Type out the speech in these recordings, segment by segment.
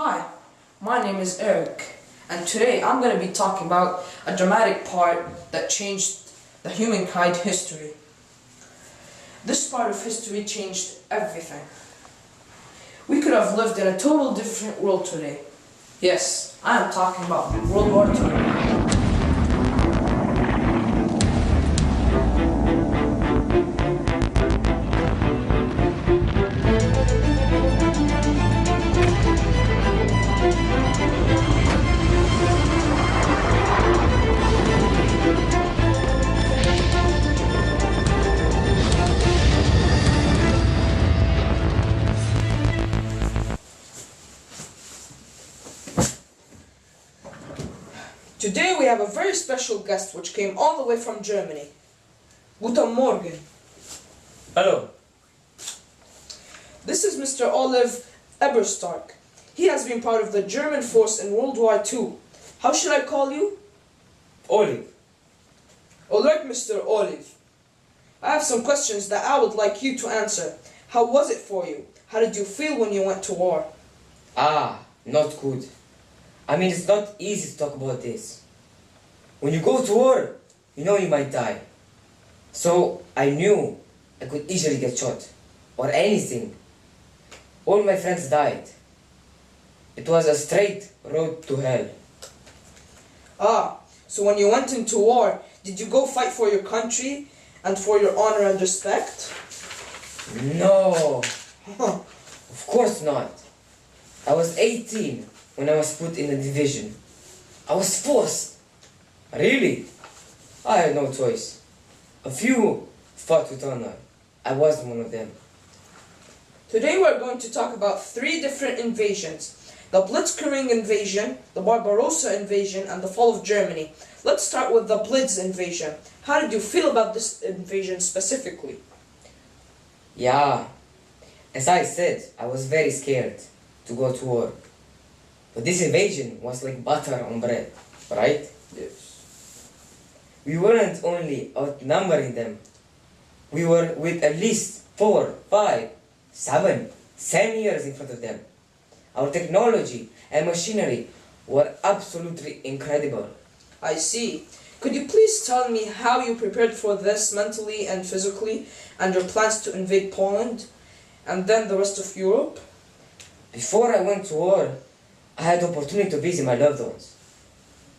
Hi, my name is Eric, and today I'm going to be talking about a dramatic part that changed the humankind history. This part of history changed everything. We could have lived in a total different world today. Yes, I am talking about World War II. Today we have a very special guest which came all the way from Germany. Guten Morgen. Hello. This is Mr. Olive Eberstark. He has been part of the German force in World War II. How should I call you? Olive. Alright, Mr. Olive. I have some questions that I would like you to answer. How was it for you? How did you feel when you went to war? Not good. I mean, it's not easy to talk about this. When you go to war, you know you might die. So I knew I could easily get shot, or anything. All my friends died. It was a straight road to hell. So when you went into war, did you go fight for your country and for your honor and respect? No, of course not. I was 18 when I was put in a division. I was forced. Really? I had no choice. A few fought with honor. I wasn't one of them. Today we're going to talk about three different invasions. The Blitzkrieg invasion, the Barbarossa invasion, and the fall of Germany. Let's start with the Blitz invasion. How did you feel about this invasion specifically? Yeah, as I said, I was very scared to go to war. But this invasion was like butter on bread, right? Yes. We weren't only outnumbering them. We were with at least 4, 5, 7, 10 years in front of them. Our technology and machinery were absolutely incredible. I see. Could you please tell me how you prepared for this mentally and physically, and your plans to invade Poland, and then the rest of Europe? Before I went to war, I had the opportunity to visit my loved ones.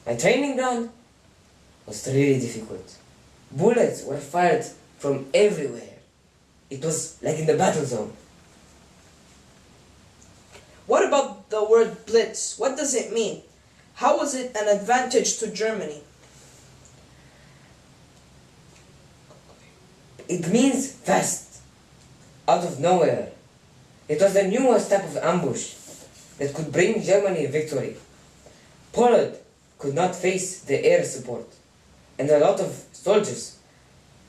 My training ground was really difficult. Bullets were fired from everywhere. It was like in the battle zone. What about the word Blitz? What does it mean? How was it an advantage to Germany? It means fast, out of nowhere. It was the newest type of ambush that could bring Germany victory. Poland could not face the air support, and a lot of soldiers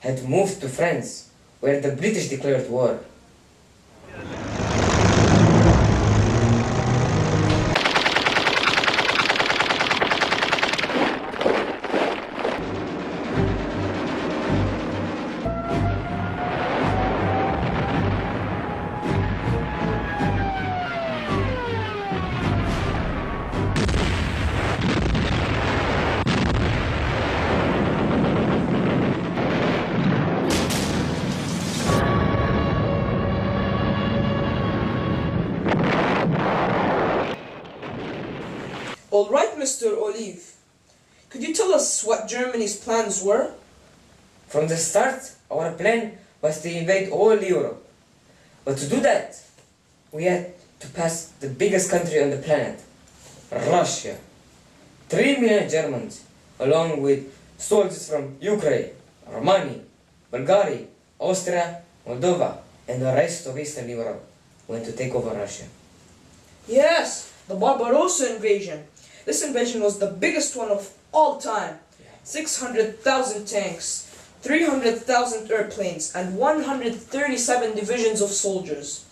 had moved to France, where the British declared war. Alright, Mr. Olive. Could you tell us what Germany's plans were? From the start, our plan was to invade all Europe. But to do that, we had to pass the biggest country on the planet, Russia. 3 million Germans, along with soldiers from Ukraine, Romania, Bulgaria, Austria, Moldova, and the rest of Eastern Europe went to take over Russia. Yes, the Barbarossa invasion. This invasion was the biggest one of all time. 600,000 tanks, 300,000 airplanes, and 137 divisions of soldiers.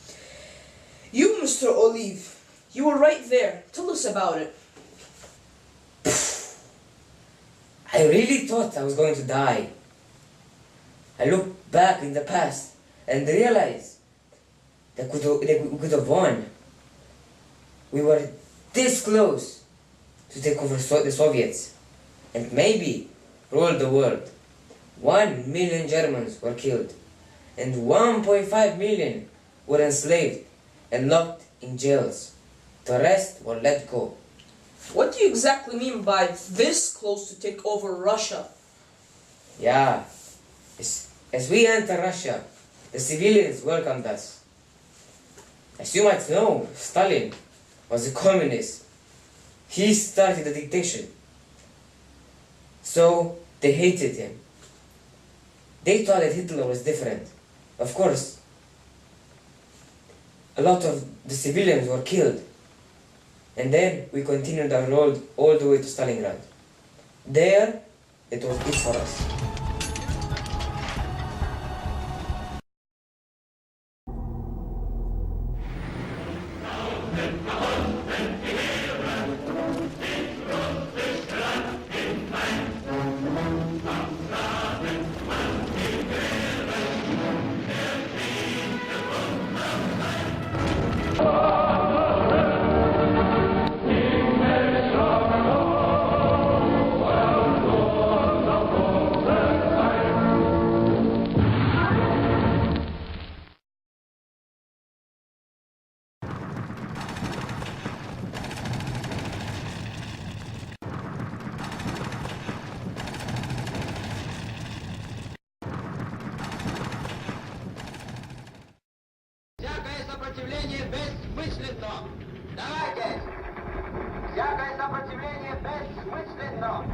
You, Mr. Olive, you were right there. Tell us about it. I really thought I was going to die. I looked back in the past and realized that we could have won. We were this close to take over the Soviets and maybe rule the world. 1 million Germans were killed and 1.5 million were enslaved and locked in jails. The rest were let go. What do you exactly mean by this close to take over Russia? Yeah, as we enter Russia, the civilians welcomed us. As you might know, Stalin was a communist. He started the dictatorship. So they hated him. They thought that Hitler was different. Of course, a lot of the civilians were killed. And then we continued our road all the way to Stalingrad. There, it was it for us. Всякое сопротивление бессмысленно. Давайте! Всякое сопротивление бессмысленно.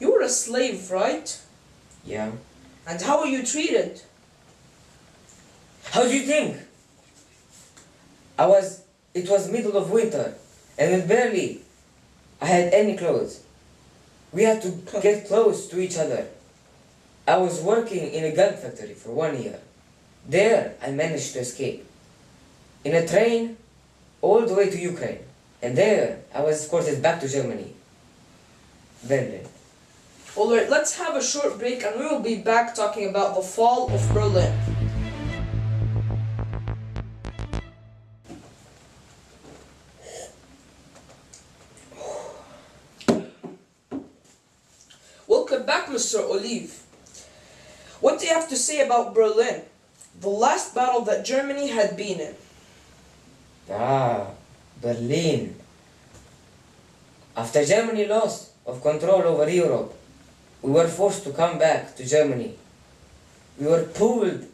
You were a slave, right? Yeah. And how were you treated? How do you think? It was middle of winter, and I had any clothes. We had to get close to each other. I was working in a gun factory for 1 year. There, I managed to escape. In a train, all the way to Ukraine. And there, I was escorted back to Germany. Berlin. Alright, let's have a short break and we will be back talking about the fall of Berlin. Welcome back, Mr. Olive. What do you have to say about Berlin? The last battle that Germany had been in. Berlin. After Germany lost of control over Europe, we were forced to come back to Germany. We were pulled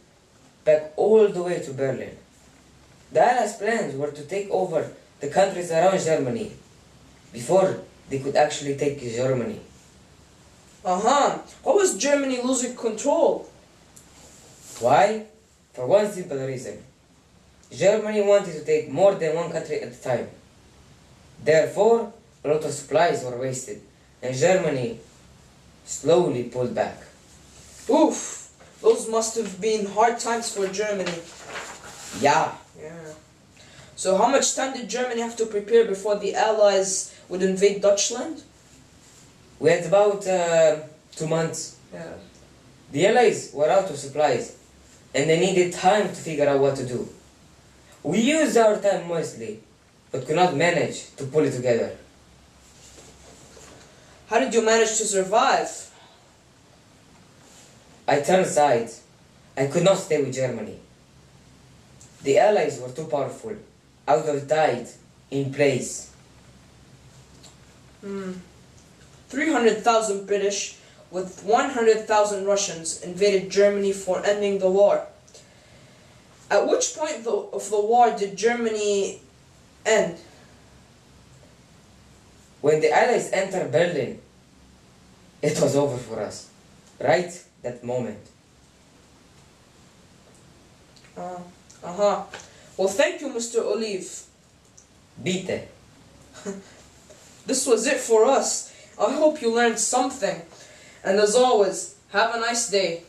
back all the way to Berlin. The Allies' plans were to take over the countries around Germany before they could actually take Germany. Why was Germany losing control? Why? For one simple reason. Germany wanted to take more than one country at a time. Therefore, a lot of supplies were wasted, and Germany slowly pulled back. Oof, those must have been hard times for Germany. Yeah. So how much time did Germany have to prepare before the Allies would invade Deutschland? We had about 2 months. The Allies were out of supplies, and they needed time to figure out what to do. We used our time mostly, but could not manage to pull it together. How did you manage to survive? I turned sides. I could not stay with Germany. The Allies were too powerful. I would have died in place. 300,000 British with 100,000 Russians invaded Germany for ending the war. At which point of the war did Germany end? When the Allies entered Berlin, it was over for us. right that moment. Well, thank you, Mr. Olive. Bitte. This was it for us. I hope you learned something. And as always, have a nice day.